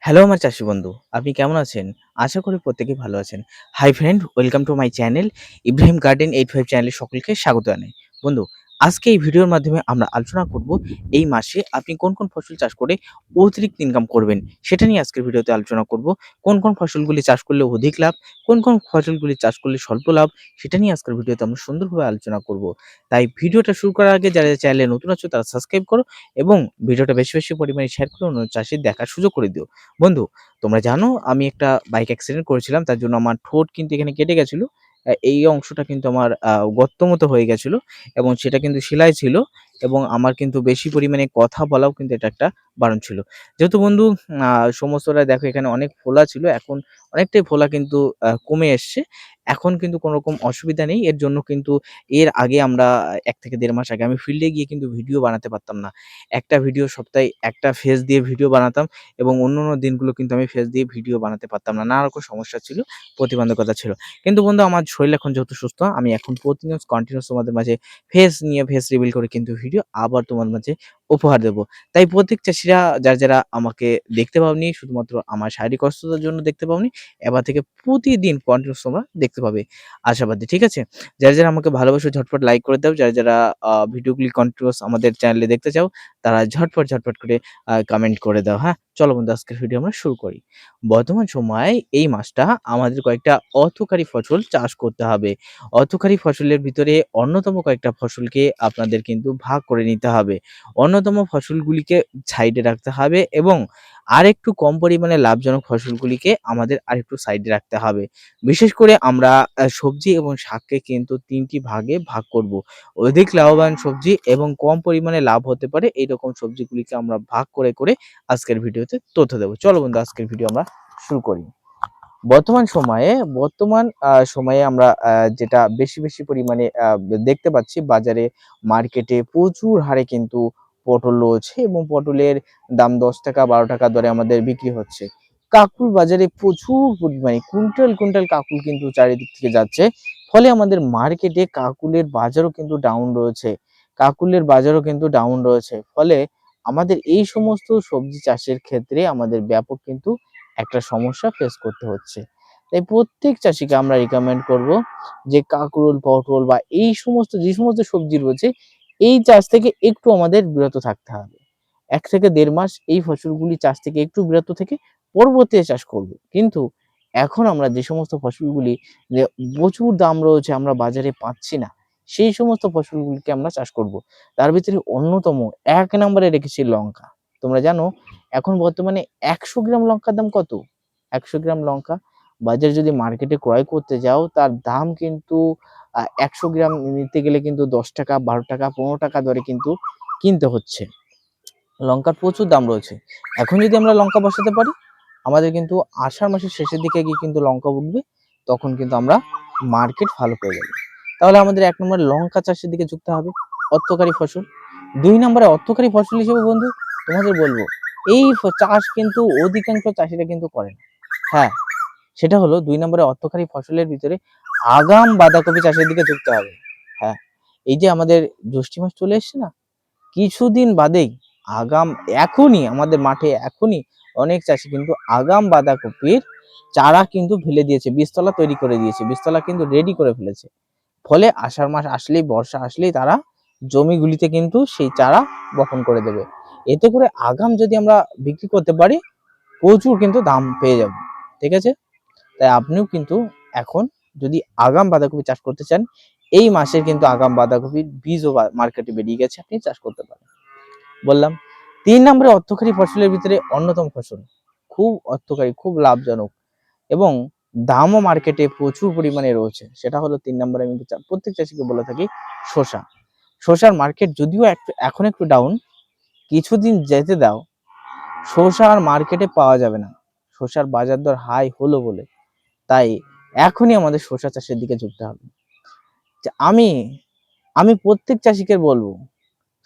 Hello আমার চাষি বন্ধু, আপনি কেমন আছেন? আশা করি প্রত্যেকেই ভালো আছেন। Hi friend, welcome to my channel Ibrahim garden 85 চ্যানেলে সকলকে স্বাগত জানাই। বন্ধু, আজকে এই ভিডিওর মাধ্যমে আমরা আলোচনা করব এই মাসে আপনি কোন কোন ফসল চাষ করে অতিরিক্ত ইনকাম করবেন সেটা নিয়ে আজকের ভিডিওতে আলোচনা করব। কোন কোন ফসলগুলি চাষ করলে অধিক লাভ, কোন কোন ফসলগুলি চাষ করলে স্বল্প লাভ সেটা নিয়ে আজকের ভিডিওতে আমরা সুন্দরভাবে আলোচনা করব। তাই ভিডিওটা শুরু করার আগে যারা চ্যানেলে নতুন আছো তারা সাবস্ক্রাইব করো এবং ভিডিওটা বেশি বেশি পরিমাণে শেয়ার করে অন্য চাষির দেখার সুযোগ করে দিও। বন্ধু, তোমরা জানো আমি একটা বাইক অ্যাক্সিডেন্ট করেছিলাম। তার জন্য আমার ঠোঁট কিন্তু এখানে কেটে গেছিল। এই অংশটা কিন্তু আমার গর্ত মতো হয়ে গেছিল এবং সেটা কিন্তু সেলাই ছিল এবং আমার কিন্তু বেশি পরিমাণে কথা বলাও কিন্তু এটা একটা বারণ ছিল। যেহেতু বন্ধু আ সমস্তটা দেখো এখানে অনেক ফোলা ছিল। এখন অনেকটাই ফোলা কিন্তু কমে এসছে। এখন কিন্তু কোন রকম অসুবিধা নেই। এর জন্য কিন্তু এর আগে আমরা ১ থেকে ১.৫ মাস আগে আমি ফিল্ডে গিয়ে কিন্তু ভিডিও বানাতে পারতাম না। একটা ভিডিও সপ্তাহে একটা ফেজ দিয়ে ভিডিও বানাতাম। এবং অন্যান্য দিনগুলো কিন্তু আমি ফেস দিয়ে ভিডিও বানাতে পারতাম না। নানা রকম সমস্যা ছিল, প্রতিবন্ধকতা ছিল। কিন্তু বন্ধু আমার শরীর এখন যেহেতু সুস্থ, আমি এখন প্রতিনিয়ত কন্টিনিউয়াস তোমাদের মাঝে ফেস নিয়ে ফেস রিভিল করে কিন্তু ভিডিও আবার তোমাদের মাঝে উপহার দেব। তাই প্রত্যেক চাষীরা যারা আমাকে দেখতে পাওনি, শুধুমাত্র আমার শারীরিক অসুস্থতার জন্য দেখতে পাওনি, এবার থেকে প্রতিদিন কন্টিনিউয়াস তোমরা দেখতে পাবে আশাবাদী। ঠিক আছে? যারা আমাকে ভালোবাসো ঝটপট লাইক করে দাও। যারা ভিডিওগুলি কন্টিনিউয়াস আমাদের চ্যানেলে দেখতে চাও, তারা ঝটপট করে কমেন্ট করে দাও, হ্যাঁ? চলো বন্ধু আজকের ভিডিও আমরা শুরু করি। বর্তমান সময়ে এই মাসটা আমাদের কয়েকটা অর্থকরী ফসল চাষ করতে হবে। অর্থকরী ফসলের ভিতরে অন্যতম কয়েকটা ফসলকে আপনাদের কিন্তু ভাগ করে নিতে হবে। অন্যতম ফসলগুলিকে সাইডে রাখতে হবে এবং আরেকটু কম পরিমাণে লাভজনক ফসলগুলিকে আমাদের আরেকটু সাইডে রাখতে হবে। বিশেষ করে আমরা সবজি এবং শাককে কিন্তু ৩ টি ভাগে ভাগ করব। অধিক লাভবান সবজি এবং কম পরিমাণে লাভ হতে পারে এইরকম সবজিগুলিকে আমরা ভাগ করে আজকের ভিডিওতে তথ্য দেব। চলো বন্ধু আজকের ভিডিও আমরা শুরু করি। বর্তমান সময়ে সময়ে আমরা যেটা বেশি পরিমাণে দেখতে পাচ্ছি বাজারে, মার্কেটে প্রচুর হারে কিন্তু পটল রয়েছে এবং পটলের দাম ৳১০, ৳১২ দরে আমাদের বিক্রি হচ্ছে। কাকুর বাজারে প্রচুর পরিমাণে কুইন্টাল কাকুল কিন্তু চারিদিক থেকে যাচ্ছে। ফলে আমাদের মার্কেটে কাকুলের বাজারও কিন্তু ডাউন রয়েছে। ফলে আমাদের এই সমস্ত সবজি চাষের ক্ষেত্রে আমাদের ব্যাপক কিন্তু একটা সমস্যা ফেস করতে হচ্ছে। তাই প্রত্যেক চাষীকে আমরা রিকমেন্ড করব যে কাঁকরোল, পটল বা এই সমস্ত যে সমস্ত সবজি রয়েছে এই চাষ থেকে একটু আমাদের বিরত থাকতে হবে। ১ থেকে ১.৫ মাস এই ফসলগুলি চাষ থেকে একটু বিরত থেকে পরবর্তীতে চাষ করব। কিন্তু এখন আমরা যে সমস্ত ফসলগুলি যে প্রচুর দাম রয়েছে আমরা বাজারে পাচ্ছি না, সেই সমস্ত ফসলগুলিকে আমরা চাষ করব। তার ভিতরে অন্যতম ১ নম্বরে রেখেছি লঙ্কা। তোমরা জানো এখন বর্তমানে ১০০ গ্রাম লঙ্কার দাম কত? ১০০ গ্রাম লঙ্কা বাজারে যদি মার্কেটে ক্রয় করতে যাও তার দাম কিন্তু ১০০ গ্রাম নিতে গেলে কিন্তু ৳১০, ৳১২, ৳১৫ দরে কিন্তু কিনতে হচ্ছে। লঙ্কার প্রচুর দাম রয়েছে। এখন যদি আমরা লঙ্কা বসাতে পারি, আমাদের কিন্তু আষাঢ় মাসের শেষের দিকে গিয়ে কিন্তু লঙ্কা উঠবে। তখন কিন্তু আমরা মার্কেট ভালো পেয়ে যাবো। তাহলে আমাদের ১ নম্বরে লঙ্কা চাষের দিকে ঝুঁকতে হবে, অর্থকরী ফসল। ২ নম্বরে অর্থকরী ফসল হিসেবে বন্ধু তোমাদের বলব, এই চাষ কিন্তু অধিকাংশ চাষীরা কিন্তু করে না। হ্যাঁ, সেটা হলো ২ নম্বরে অর্থকরী ফসলের ভিতরে আগাম বাঁধাকপি চাষের দিকে ঝুঁকতে হবে। হ্যাঁ, এই যে আমাদের জ্যৈষ্ঠ মাস চলে এসছে না? কিছুদিন বাদেই আগাম এখনই আমাদের মাঠে এখনই অনেক চাষী কিন্তু আগাম বাঁধাকপির চারা কিন্তু ফেলে দিয়েছে। বীজতলা তৈরি করে দিয়েছে। বীজতলা কিন্তু রেডি করে ফেলেছে। ফলে আষাঢ় মাস আসলেই, বর্ষা আসলেই তারা জমিগুলিতে কিন্তু সেই চারা বপন করে দেবে। এতে করে আগাম যদি আমরা বিক্রি করতে পারি, প্রচুর কিন্তু দাম পেয়ে যাব। ঠিক আছে? তাই আপনিও কিন্তু এখন যদি আগাম বাঁধাকপি চাষ করতে চান, এই মাসের কিন্তু আগাম বাঁধাকপির বীজও মার্কেটে বেরিয়ে গেছে, আপনি চাষ করতে পারেন। বললাম ৩ নম্বরে অর্থকরী ফসলের ভিতরে অন্যতম ফসল, খুব অর্থকরী, খুব লাভজনক এবং দামও মার্কেটে প্রচুর পরিমাণে রয়েছে। সেটা হলো ৩ নম্বরে আমি প্রত্যেক চাষীকে বলে থাকি শসা। শসার মার্কেট যদিও এখন একটু ডাউন, কিছুদিন যেতে দাও, শসা আর মার্কেটে পাওয়া যাবে না। শসার বাজার দর হাই হলো বলে। তাই এখনই আমাদের শসা চাষের দিকে ঝুঁকতে হবে। যে আমি প্রত্যেক চাষীকে বলবো,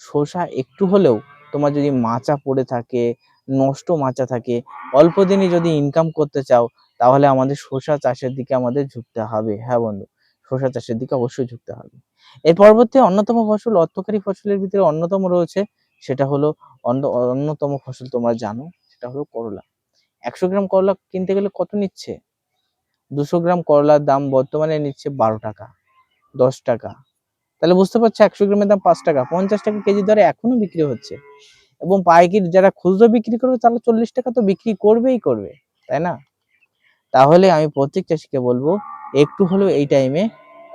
শসা একটু হলেও তোমার যদি মাচা পড়ে থাকে, নষ্ট মাচা থাকে, অল্প দিনে যদি ইনকাম করতে চাও, তাহলে আমাদের শসা চাষের দিকে আমাদের ঝুঁকতে হবে। হ্যাঁ বন্ধু, শসা চাষের দিকে অবশ্যই ঝুঁকতে হবে। এর পরবর্তী অন্যতম ফসল, অর্থকরী ফসলের ভিতরে অন্যতম রয়েছে, সেটা হলো অন্যতম ফসল তোমরা জানো, সেটা হলো করলা। 100 গ্রাম করলা কিনতে গেলে কত নিচ্ছে? 200 গ্রাম করলার দাম বর্তমানে নিচ্ছে 12 টাকা, 10 টাকা। তাহলে বুঝতে পারছো 100 গ্রামের দাম 5 টাকা, 50 টাকা কেজি দরে এখনো বিক্রি হচ্ছে। এবং পাইকারি যারা খুচরো বিক্রি করবে তারা 40 টাকা তো বিক্রি করবেই করবে, তাই না? তাহলে আমি প্রত্যেক চাষীকে বলবো একটু হলেও এই টাইমে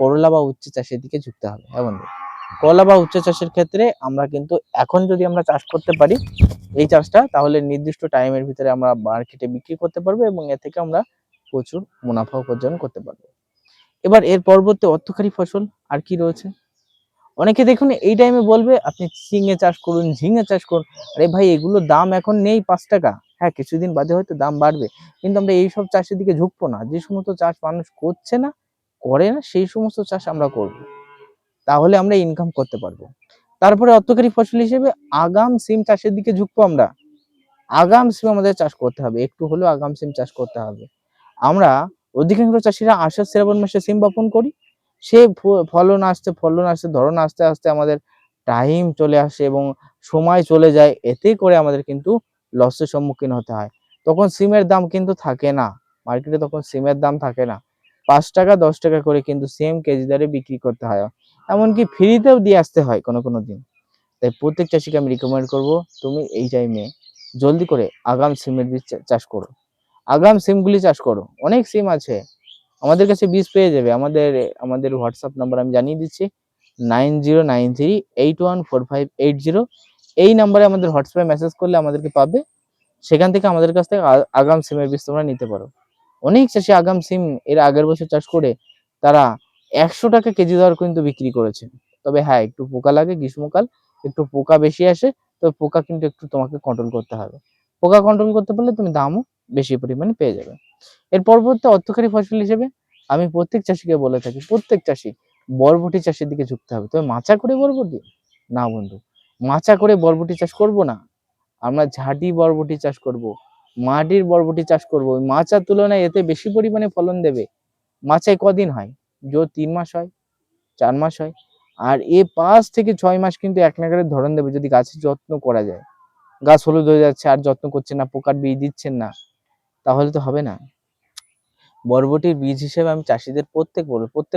করলা বা উচ্ছে চাষের দিকে ঝুঁকতে হবে। হ্যাঁ বন্ধু, করলা বা উচ্ছে চাষের ক্ষেত্রে আমরা কিন্তু এখন যদি আমরা চাষ করতে পারি এই চাষটা, তাহলে নির্দিষ্ট টাইমের ভিতরে আমরা মার্কেটে বিক্রি করতে পারবো এবং এ থেকে আমরা প্রচুর মুনাফা উপার্জন করতে পারবো। এবার এর পরবর্তী অর্থকরী ফসল আর কি রয়েছে? অনেকে দেখুন এই টাইমে বলবে আপনি ঝিঙে চাষ করুন, ঝিঙে চাষ করুন। আরে ভাই, এগুলোর দাম এখন নেই 5 টাকা। হ্যাঁ, কিছুদিন বাদে হয়তো দাম বাড়বে, কিন্তু আমরা এইসব চাষের দিকে ঝুঁকবো না। যে সমস্ত চাষ মানুষ করছে না, করে না, সেই সমস্ত চাষ আমরা করব। তাহলে আমরা ইনকাম করতে পারবো। তারপরে অর্থকরী ফসল হিসেবে আগাম সিম চাষের দিকে ঝুঁকবো আমরা। আগাম সিম আমাদের চাষ করতে হবে, একটু হলেও আগাম সিম চাষ করতে হবে। আমরা অধিকাংশ চাষিরা আষাঢ় শ্রাবণ মাসে সিম বপন করি। সে ফলন আসতে ধরন আস্তে আস্তে আমাদের টাইম চলে আসে এবং সময় চলে যায়, এতে করে আমাদের কিন্তু লসের সম্মুখীন হতে হয়। তখন সিমের দাম কিন্তু থাকে না, মার্কেটে তখন সিমের দাম থাকে না। 5 টাকা 10 টাকা করে কিন্তু সিম কেজি দরে বিক্রি করতে হয়, এমনকি ফ্রিতেও দিয়ে আসতে হয় কোনো কোনো দিন। তাই প্রত্যেক চাষীকে আমি রিকমেন্ড করব, তুমি এই টাইমে জলদি করে আগাম সিমের বীজ চাষ করো। আগাম সিমগুলি চাষ করো, অনেক সিম আছে, আমাদের কাছে বীজ পেয়ে যাবে। আমাদের আমাদের হোয়াটসঅ্যাপ নাম্বার আমি জানিয়ে দিচ্ছি, 9093814580। এই নাম্বারে আমাদের হোয়াটসঅ্যাপে মেসেজ করলে আমাদেরকে পাবে। সেখান থেকে আমাদের কাছ থেকে আগাম সিমের বীজ তোমরা নিতে পারো। অনেক চাষি আগাম সিম এর আগের বছর চাষ করে তারা 100 টাকা কেজি দর কিন্তু বিক্রি করেছে। তবে হ্যাঁ, একটু পোকা লাগে, গ্রীষ্মকাল একটু পোকা বেশি আসে, তো পোকা কিন্তু একটু তোমাকে কন্ট্রোল করতে হবে। পোকা কন্ট্রোল করতে পারলে তুমি দামও বেশি পরিমাণে পেয়ে যাবে। এর পরবর্তী অর্থকরী ফসল হিসেবে আমি প্রত্যেক চাষীকে বলে থাকি, প্রত্যেক চাষী বরবটি চাষের দিকে ঝুঁকতে হবে। তবে মাচা করে বরবটি না বন্ধু, মাচা করে বরবটি চাষ করব না। আমরা ঝাঁটি বরবটি চাষ করব, মাটির বরবটি চাষ করব। মাচার তুলনায় এতে বেশি পরিমাণে ফলন দেবে। মাচায় কদিন হয়? জোর 3 মাস হয়, 4 মাস হয়। আর এ 5 থেকে 6 মাস কিন্তু এক নাগাড়ে ধরন দেবে যদি গাছের যত্ন করা যায়। গাছ হলুদ হয়ে যাচ্ছে আর যত্ন করছেন না, পোকার বিষ দিচ্ছেন না, তাহলে তো হবে না। বরবটির বীজ হিসেবে আমি চাষীদের প্রত্যেক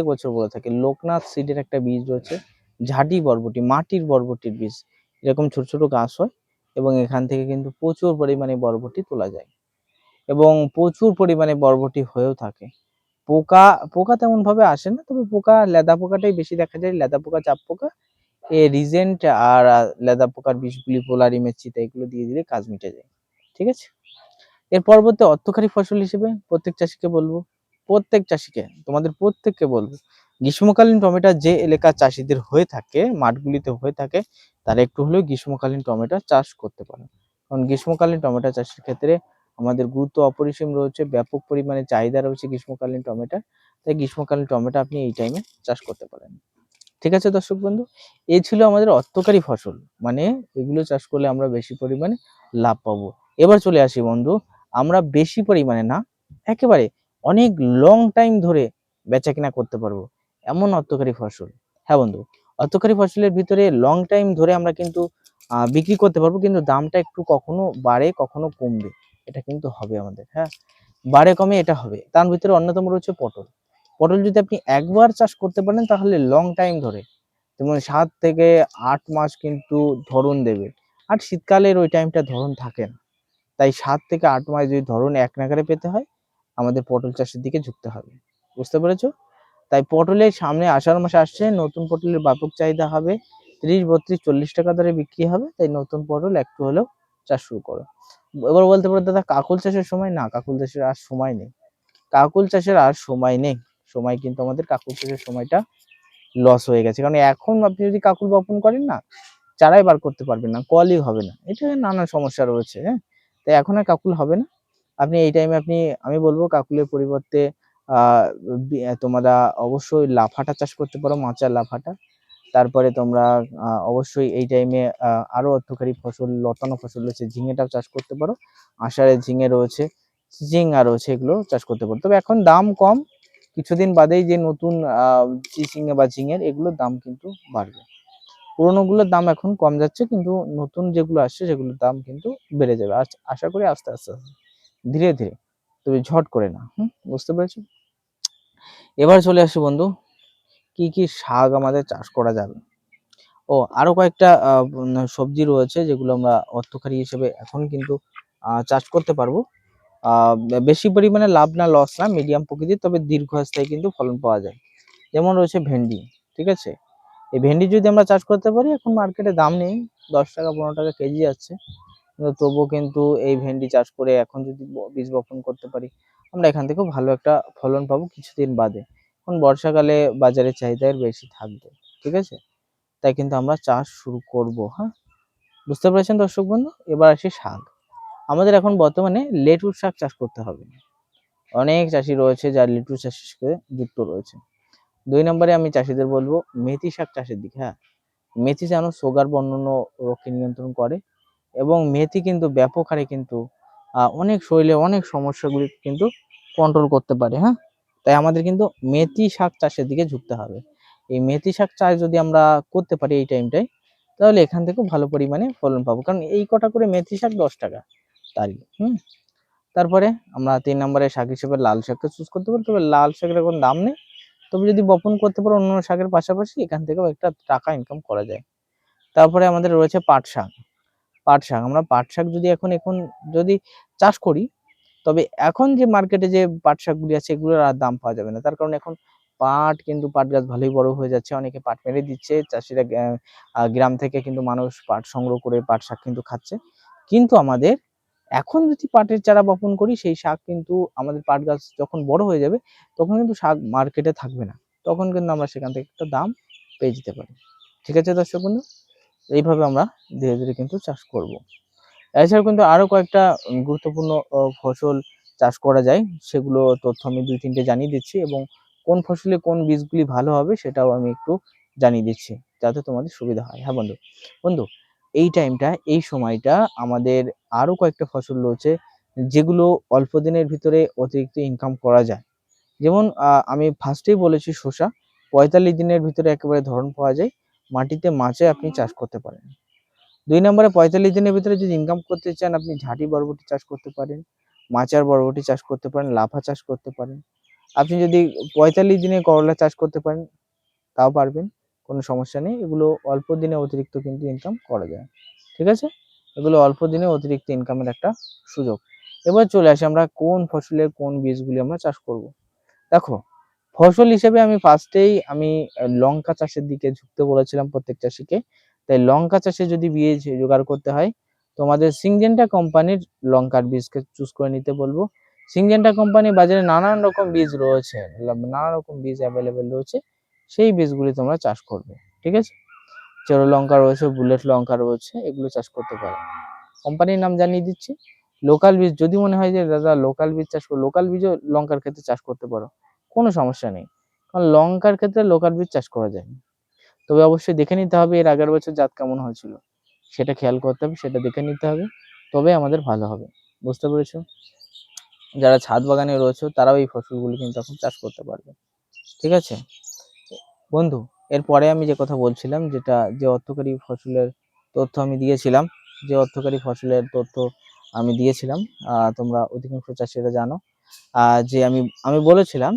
বছর বলে থাকি, লোকনাথ সিডের একটা বীজ রয়েছে, ঝাঁটি বরবটি, মাটির বরবটির বীজ। এরকম ছোট ছোট গাছ হয় এবং এখান থেকে কিন্তু প্রচুর পরিমাণে বরবটি তোলা যায় এবং প্রচুর পরিমাণে বরবটি হয়েও থাকে। পোকা পোকা তেমন ভাবে আসে না, তবে পোকা লেদা পোকাটাই বেশি দেখা যায়, লেদা পোকা, চাপ পোকা, এ রিজেন্ট আর লেদা পোকার বিষগুলি পোলারিমের চিতা এগুলো দিয়ে দিলে কাজ মিটে যায়। ঠিক আছে। এর পরবর্তী অর্থকরী ফসল হিসেবে প্রত্যেক চাষীকে বলবো, প্রত্যেক চাষীকে, তোমাদের প্রত্যেককে বলবো, গ্রীষ্মকালীন টমেটো যে এলাকার চাষীদের হয়ে থাকে, মাঠগুলিতে হয়ে থাকে, তারা একটু হলেও গ্রীষ্মকালীন টমেটো চাষ করতে পারে। কারণ গ্রীষ্মকালীন টমেটো চাষের ক্ষেত্রে আমাদের গুরুত্ব অপরিসীম রয়েছে, ব্যাপক পরিমাণে চাহিদা রয়েছে গ্রীষ্মকালীন টমেটো। তাই গ্রীষ্মকালীন টমেটো আপনি এই টাইমে চাষ করতে পারেন। ঠিক আছে দর্শক বন্ধু, এই ছিল আমাদের অর্থকরী ফসল, মানে এগুলো চাষ করলে আমরা বেশি পরিমাণে লাভ পাবো। এবার চলে আসি বন্ধু, আমরা বেশি পরিমাণে না, একেবারে অনেক লং টাইম ধরে বেচা কিনা করতে পারবো এমন অর্থকরী ফসল। হ্যাঁ বন্ধু, অর্থকরী ফসলের ভিতরে লং টাইম ধরে আমরা কিন্তু বিক্রি করতে পারবো, কিন্তু দামটা একটু কখনো বাড়ে কখনো কমবে, এটা কিন্তু হবে আমাদের। হ্যাঁ, বাড়ে কমে এটা হবে। তার ভিতরে অন্যতম রয়েছে পটল। পটল যদি আপনি একবার চাষ করতে পারেন তাহলে লং টাইম ধরে, যেমন 7 থেকে 8 মাস কিন্তু ধরন দেবে। আর শীতকালের ওই টাইমটা ধরন থাকে না। তাই 7 থেকে 8 মাস যদি ধরন এক নাগাড়ে পেতে হয়, আমাদের পটল চাষের দিকে ঝুঁকতে হবে। বুঝতে পেরেছো? তাই পটলের সামনে আষাঢ় মাস আসছে, নতুন পটলের ব্যাপক চাহিদা হবে। 30, 32, 40 টাকা দরে বিক্রি হবে। তাই নতুন পটল একটু হলেও চাষ শুরু করো। এবার বলতে পারো দাদা কাকুল চাষের সময়, না, কাকুল চাষের আর সময় নেই। কাকুল চাষের আর সময় নেই। সময় কিন্তু আমাদের কাকুল চাষের সময়টা লস হয়ে গেছে। কারণ এখন আপনি যদি কাকুল বপন করেন না, চারাই বার করতে পারবেন না, কলই হবে না। এটা নানান সমস্যা রয়েছে, হ্যাঁ? তাই এখন আর কাকুল হবে না। আপনি এই টাইমে আমি বলবো কাকুলের পরিবর্তে তোমরা অবশ্যই লাফাটা চাষ করতে পারো, মাচার লাফাটা। তারপরে তোমরা অবশ্যই এই টাইমে আরো অর্থকরী ফসল, লতানো ফসল রয়েছে, ঝিঙেটাও চাষ করতে পারো। আষাঢ়ে ঝিঙে রয়েছে, চিচিঙ্গা রয়েছে, এগুলো চাষ করতে পারো। তবে এখন দাম কম, কিছুদিন বাদেই যে নতুন চিচিঙ্গা বা ঝিঙের এগুলোর দাম কিন্তু বাড়বে। পুরোনো গুলোর দাম এখন কম যাচ্ছে, কিন্তু নতুন যেগুলো আসছে সেগুলোর দাম কিন্তু বেড়ে যাবে, আশা করি আস্তে আস্তে। ধীরে ধীরে, তবে ঝট করে না। বুঝতে পেরেছো? এবার চলে আসি বন্ধু, কি কি শাক আমাদের চাষ করা যাবে। আরো কয়েকটা সবজি রয়েছে যেগুলো আমরা অর্থকরী হিসেবে এখন কিন্তু চাষ করতে পারবো। বেশি পরিমাণে লাভ না লস না, মিডিয়াম প্রকৃতির, তবে দীর্ঘস্থায়ী কিন্তু ফলন পাওয়া যায়। যেমন রয়েছে ভেন্ডি, ঠিক আছে? এই ভেন্ডি যদি আমরা চাষ করতে পারি, এখন মার্কেটে দাম নেই, 10 টাকা 15 টাকা কেজি যাচ্ছে, কিন্তু তবুও কিন্তু এই ভেন্ডি চাষ করে এখন যদি বীজ বপন করতে পারি, আমরা এখান থেকেও ভালো একটা ফলন পাবো কিছুদিন বাদে। এখন বর্ষাকালে বাজারে চাহিদা বেশি থাকবে, ঠিক আছে? তাই কিন্তু আমরা চাষ শুরু করব। হ্যাঁ, বুঝতে পেরেছেন দর্শক বন্ধু? এবার আসি শাক। আমাদের এখন বর্তমানে লেটুস শাক চাষ করতে হবে। অনেক চাষি রয়েছে যারা লেটুস চাষের সাথে যুক্ত রয়েছে। 2 নম্বরে আমি চাষিদের বলবো মেথি শাক চাষের দিকে। হ্যাঁ, মেথি যেন সুগার বা অন্যান্য রোগকে নিয়ন্ত্রণ করে, এবং মেথি কিন্তু ব্যাপক হারে কিন্তু অনেক শরীরে অনেক সমস্যাগুলি কিন্তু কন্ট্রোল করতে পারে। হ্যাঁ, তাই আমাদের কিন্তু মেথি শাক চাষের দিকে ঝুঁকতে হবে। এই মেথি শাক চাষ যদি আমরা করতে পারি এই টাইমটায়, তাহলে এখান থেকেও ভালো পরিমাণে ফলন পাবো, কারণ এই কটা করে মেথি শাক 10 টাকা তারই। তারপরে আমরা 3 নম্বরে শাক হিসেবে লাল শাককে চুজ করতে পারি, তবে লাল শাকের এখন দাম নেই, তবে যদি বপন করতে পারো অন্য শাকের পাশাপাশি, এখান থেকেও একটা টাকা ইনকাম করা যায়। তারপরে আমাদের রয়েছে পাট শাক। পাট শাক, আমরা পাট শাক যদি এখন এখন যদি চাষ করি, তবে এখন যে মার্কেটে যে পাট শাকগুলি আছে এগুলোর আর দাম পাওয়া যাবে না, তার কারণ এখন পাট গাছ ভালোই বড় হয়ে যাচ্ছে, অনেকে পাট মেরে দিচ্ছে, চাষিরা গ্রাম থেকে কিন্তু মানুষ পাট সংগ্রহ করে পাট শাক কিন্তু খাচ্ছে। কিন্তু আমাদের এখন যদি পাটের চারা বপন করি, সেই শাক কিন্তু আমাদের পাট গাছ যখন বড় হয়ে যাবে, তখন কিন্তু শাক মার্কেটে থাকবে না, তখন কিন্তু আমরা সেখান থেকে একটা দাম পেয়ে যেতে পারি। ঠিক আছে দর্শক বন্ধু, এইভাবে আমরা ধীরে ধীরে কিন্তু চাষ করব। এছাড়াও কিন্তু আরো কয়েকটা গুরুত্বপূর্ণ ফসল চাষ করা যায়, সেগুলো তথ্য আমি 2-3টে জানিয়ে দিচ্ছি, এবং কোন ফসলে কোন বীজগুলি ভালো হবে সেটাও আমি একটু জানিয়ে দিচ্ছি, যাতে তোমাদের সুবিধা হয়। হ্যাঁ বন্ধু, বন্ধু এই টাইমটা, এই সময়টা আমাদের আরো কয়েকটা ফসল রয়েছে যেগুলো অল্প দিনের ভিতরে অতিরিক্ত ইনকাম করা যায়। যেমন আমি ফার্স্টেই বলেছি শসা, 45 দিনের ভিতরে একেবারে ধরন পাওয়া যায়, মাটিতে মাচে আপনি চাষ করতে পারেন। 2 নম্বরে 45 দিনের ভিতরে যদি ইনকাম করতে চান, আপনি ঝাঁটি বরবটি চাষ করতে পারেন, মাচার বরবটি চাষ করতে পারেন, লাফা চাষ করতে পারেন। আপনি যদি 45 দিনে করলা চাষ করতে পারেন, তাও পারবেন, কোনো সমস্যা নেই। এগুলো অল্প দিনে অতিরিক্ত কিন্তু ইনকাম করা যায়, ঠিক আছে? এগুলো অল্প দিনে অতিরিক্ত ইনকামের একটা সুযোগ। এবার চলে আসি আমরা কোন ফসলের কোন বীজগুলি আমরা চাষ করব। দেখো, ফসল হিসেবে আমি ফার্স্টেই লঙ্কা চাষের দিকে ঝুঁকতে বলেছিলাম প্রত্যেক চাষীকে। তাই লঙ্কা চাষে যদি বীজ জোগাড় করতে হয়, তোমাদের সিংজেন্টা কোম্পানির লঙ্কার বীজকে চুজ করে নিতে বলবো। সিংজেন্টা কোম্পানি বাজারে নানান রকম বীজ রয়েছে, নানা রকম বীজ অ্যাভেলেবেল রয়েছে, সেই বীজগুলি তোমরা চাষ করবে, ঠিক আছে? চেরো লঙ্কা রয়েছে, বুলেট লঙ্কা রয়েছে, এগুলো চাষ করতে পারো। কোম্পানির নাম জানিয়ে দিচ্ছি। লোকাল বীজ যদি মনে হয় যে দাদা লোকাল বীজ চাষ করো, লোকাল বীজও লঙ্কার ক্ষেত্রে চাষ করতে পারো, কোনো সমস্যা নেই, কারণ লঙ্কার ক্ষেত্রে লোকাল বীজ চাষ করা যায়। তবে অবশ্যই দেখে নিতে হবে এর আগের বছর জাত কেমন হয়েছিল, সেটা খেয়াল করতে হবে, সেটা দেখে নিতে হবে, তবে আমাদের ভালো হবে। বুঝতে পেরেছো? যারা ছাদ বাগানে রয়েছে তারাও এই ফসলগুলি কিন্তু এখন চাষ করতে পারবে, ঠিক আছে বন্ধু? এরপরে আমি যে কথা বলছিলাম, যেটা যে অর্থকরী ফসলের তথ্য আমি দিয়েছিলাম, যে অর্থকরী ফসলের তথ্য আমি দিয়েছিলাম, তোমরা অধিকাংশ চাষিরা জানো, যে আমি আমি বলেছিলাম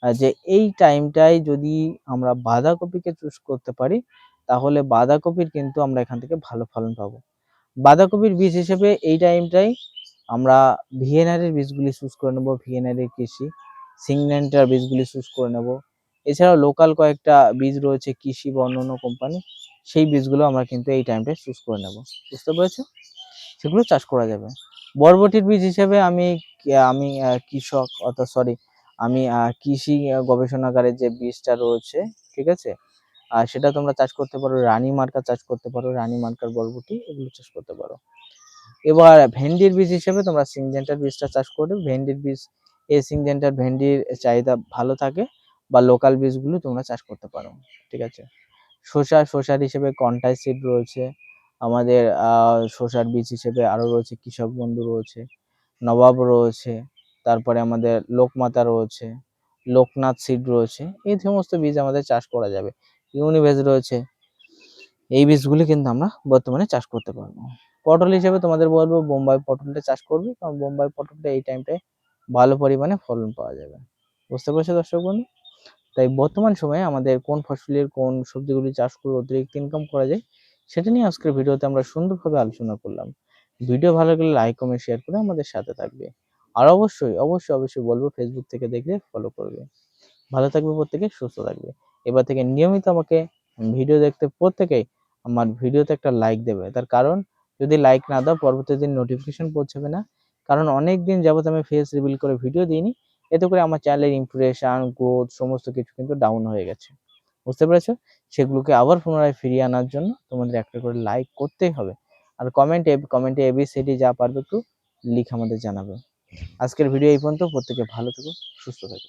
যে এই টাইমটায় যদি আমরা বাঁধাকপিকে চুজ করতে পারি, তাহলে বাঁধাকপির কিন্তু আমরা এখান থেকে ভালো ফলন পাবো। বাঁধাকপির বীজ হিসেবে এই টাইমটাই আমরা ভিএনআর এর বীজগুলি চুজ করে নেব, ভিএনআর এর কৃষি, সিংনেন্টার বীজগুলি চুজ করে নেব। এছাড়াও লোকাল কয়েকটা বীজ রয়েছে কৃষি বা অন্যান্য কোম্পানি, সেই বীজগুলো আমরা কিন্তু এই টাইমটায় চুজ করে নেব। বুঝতে পেরেছো? সেগুলো চাষ করা যাবে। বরবটির বীজ হিসেবে আমি আমি কৃষক অর্থাৎ সরি আমি কৃষি গবেষণাগারের যে বীজটা রয়েছে, ঠিক আছে, সেটা তোমরা চাষ করতে পারো, রানী মার্কা চাষ করতে পারো, রানী মার্কার বরবটি এগুলো চাষ করতে পারো। এবার ভেন্ডির বীজ হিসেবে তোমরা সিনজেন্টার বীজটা চাষ করবে। ভেন্ডির বীজ, এই সিনজেন্টার ভেন্ডির চাহিদা ভালো থাকে, বা লোকাল বীজগুলো তোমরা চাষ করতে পারো, ঠিক আছে? শসার হিসেবে কন্টাই সিড রয়েছে আমাদের, শসার বীজ হিসেবে আরো রয়েছে কৃষক বন্ধু রয়েছে, নবাব রয়েছে, তারপরে আমাদের লোকমাতা রয়েছে, লোকনাথ সিড রয়েছে, এই সমস্ত বীজ আমাদের চাষ করা যাবে। ইউনিভেজ রয়েছে, এই বীজগুলি কিন্তু আমরা বর্তমানে চাষ করতে পারবো। পটল হিসেবে তোমাদের বলবো বোম্বাই পটলটা চাষ করবে, কারণ বোম্বাই পটলটা এই টাইমটায় ভালো পরিমাণে ফলন পাওয়া যাবে। বুঝতে পারছো দর্শক বন্ধু? তাই বর্তমান সময়ে আমাদের কোন ফসলের কোন সবজিগুলি চাষ করে অতিরিক্ত ইনকাম করা যায় সেটা নিয়ে আজকের ভিডিওতে আমরা সুন্দরভাবে আলোচনা করলাম। ভিডিও ভালো লাগলে লাইক কমেন্ট শেয়ার করে আমাদের সাথে থাকবে। আর অবশ্যই অবশ্যই অবশ্যই বলবো ফেসবুক থেকে দেখলে ফলো করবে। ভালো থাকবে প্রত্যেকে, সুস্থ থাকবে। এবার থেকে নিয়মিত আমাকে ভিডিও দেখতে প্রত্যেকেই আমার ভিডিওতে একটা লাইক দেবে। তার কারণ যদি লাইক না দাও পরবর্তী দিন নোটিফিকেশন পৌঁছাবে না। কারণ অনেক দিন যাবত আমি ফেস রিভিল করে ভিডিও দিইনি। এতে করে আমার চ্যানেলের ইমপ্রেশন, গ্রোথ সমস্ত কিছু কিন্তু ডাউন হয়ে গেছে। বুঝতে পেরেছো? সেগুলোকে আবার পুনরায় ফিরিয়ে আনার জন্য তোমাদের একটা করে লাইক করতেই হবে। আর কমেন্টে ABCD যা পারবে একটু লিখে আমাদের জানাবে। আজকের ভিডিও এই পর্যন্ত। প্রত্যেকে ভালো থেকো, সুস্থ থেকো।